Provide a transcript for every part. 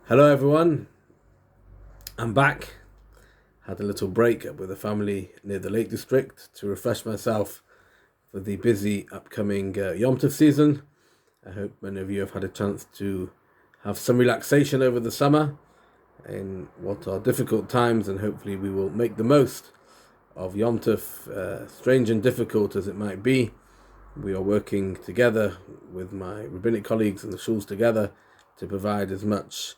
Hello everyone, I'm back. Had a little break up with the family near the Lake District to refresh myself for the busy upcoming Yom Tov season. I hope many of you have had a chance to have some relaxation over the summer in what are difficult times, and hopefully we will make the most of Yom Tov, strange and difficult as it might be. We are working together with my rabbinic colleagues and the shuls together to provide as much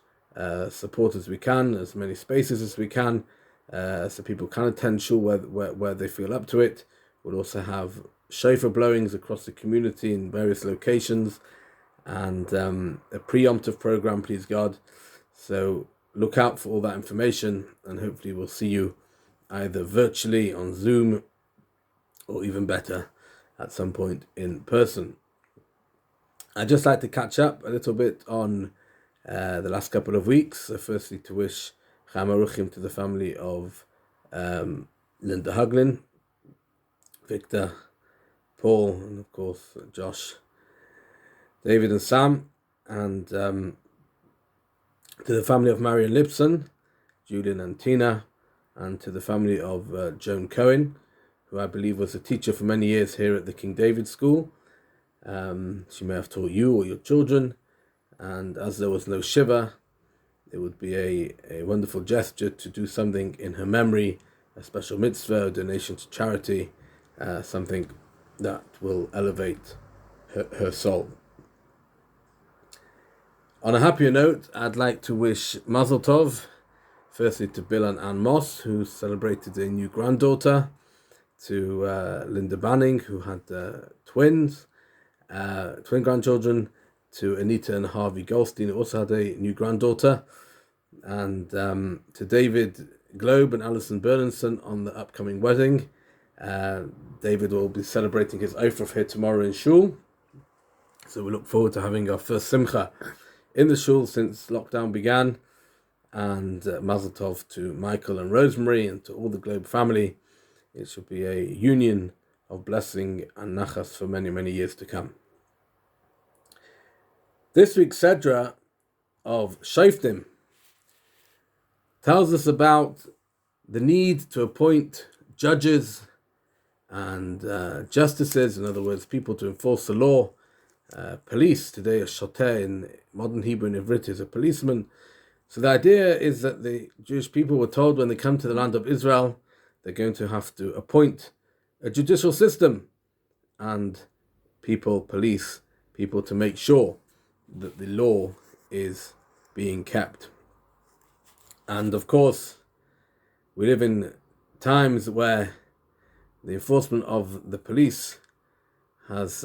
support as we can, as many spaces as we can, so people can attend shul where they feel up to it. We'll also have shofar blowings across the community in various locations, and a pre-Yom Tov program, please God. So look out for all that information, and hopefully we'll see you either virtually on Zoom or even better at some point in person. I'd just like to catch up a little bit on the last couple of weeks. So firstly, to wish Cham Aruchim to the family of Linda Huglin, Victor, Paul, and of course Josh, David and Sam, and to the family of Marion Lipson, Julian and Tina, and to the family of Joan Cohen, who I believe was a teacher for many years here at the King David School. She may have taught you or your children, and as there was no shiva, it would be a wonderful gesture to do something in her memory, a special mitzvah, a donation to charity, something that will elevate her soul. On a happier note, I'd like to wish Mazel Tov, firstly to Bill and Ann Moss, who celebrated a new granddaughter, to Linda Banning, who had twin grandchildren, to Anita and Harvey Goldstein, who also had a new granddaughter, and to David Globe and Alison Burlinson on the upcoming wedding. David will be celebrating his Ofruf here tomorrow in shul, so we look forward to having our first simcha in the shul since lockdown began. And Mazel Tov to Michael and Rosemary and to all the Globe family. It should be a union of blessing and nachas for many, many years to come. This week's Sedra of Shoftim tells us about the need to appoint judges and justices, in other words, people to enforce the law. Police, today a shoteh in modern Hebrew and Ivrit is a policeman. So the idea is that the Jewish people were told when they come to the land of Israel, they're going to have to appoint a judicial system and police people to make sure that the law is being kept. And of course, we live in times where the enforcement of the police is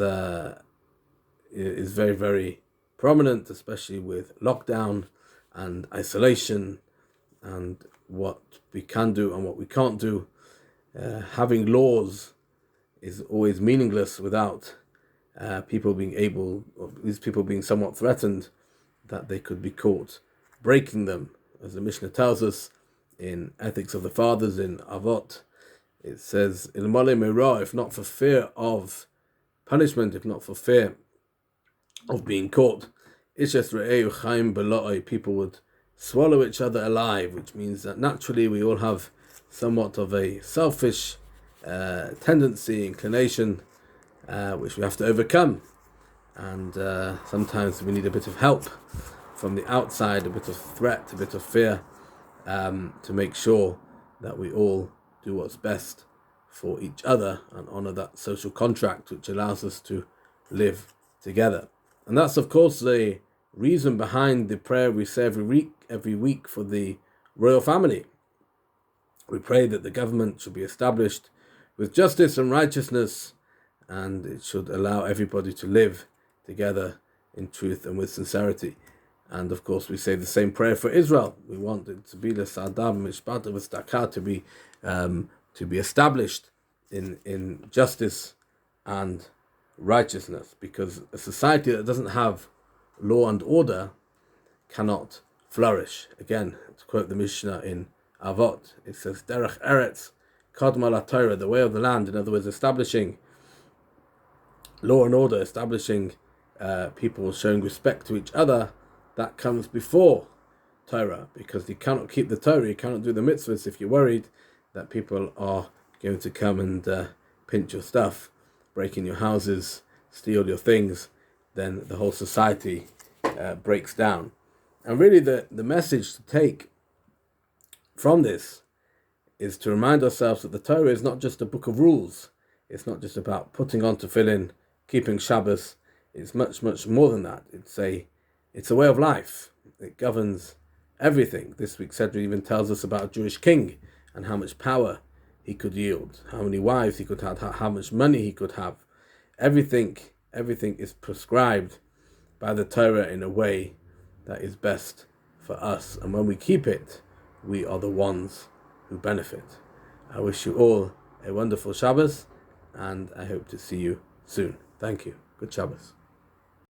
very, very prominent, especially with lockdown and isolation and what we can do and what we can't do. Having laws is always meaningless without people being somewhat threatened that they could be caught breaking them. As the Mishnah tells us in Ethics of the Fathers in Avot, it says, "Ilmale me'ra," if not for fear of punishment, if not for fear of being caught, ishes re'eu chaim beloi, people would swallow each other alive, which means that naturally we all have somewhat of a selfish tendency, inclination, which we have to overcome. And sometimes we need a bit of help from the outside, a bit of threat, a bit of fear, to make sure that we all do what's best for each other and honor that social contract which allows us to live together. And that's, of course, the reason behind the prayer we say every week for the royal family. We pray that the government should be established with justice and righteousness, and it should allow everybody to live together in truth and with sincerity. And of course, we say the same prayer for Israel. We want it to be to be established in justice and righteousness, because a society that doesn't have law and order cannot flourish. Again, to quote the Mishnah in Avot, it says, "Derech Eretz Kadma la Torah," the way of the land. In other words, establishing law and order, establishing people showing respect to each other, that comes before Torah, because you cannot keep the Torah, you cannot do the mitzvahs if you're worried that people are going to come and pinch your stuff, break in your houses, steal your things. Then the whole society breaks down. And really the message to take from this is to remind ourselves that the Torah is not just a book of rules. It's not just about putting on tefillin, keeping Shabbos. It's much, much more than that. It's a way of life. It governs everything. This week's Sedra even tells us about a Jewish king and how much power he could yield, how many wives he could have, how much money he could have. Everything is prescribed by the Torah in a way that is best for us. And when we keep it, we are the ones who benefit. I wish you all a wonderful Shabbos, and I hope to see you soon. Thank you. Good Shabbos.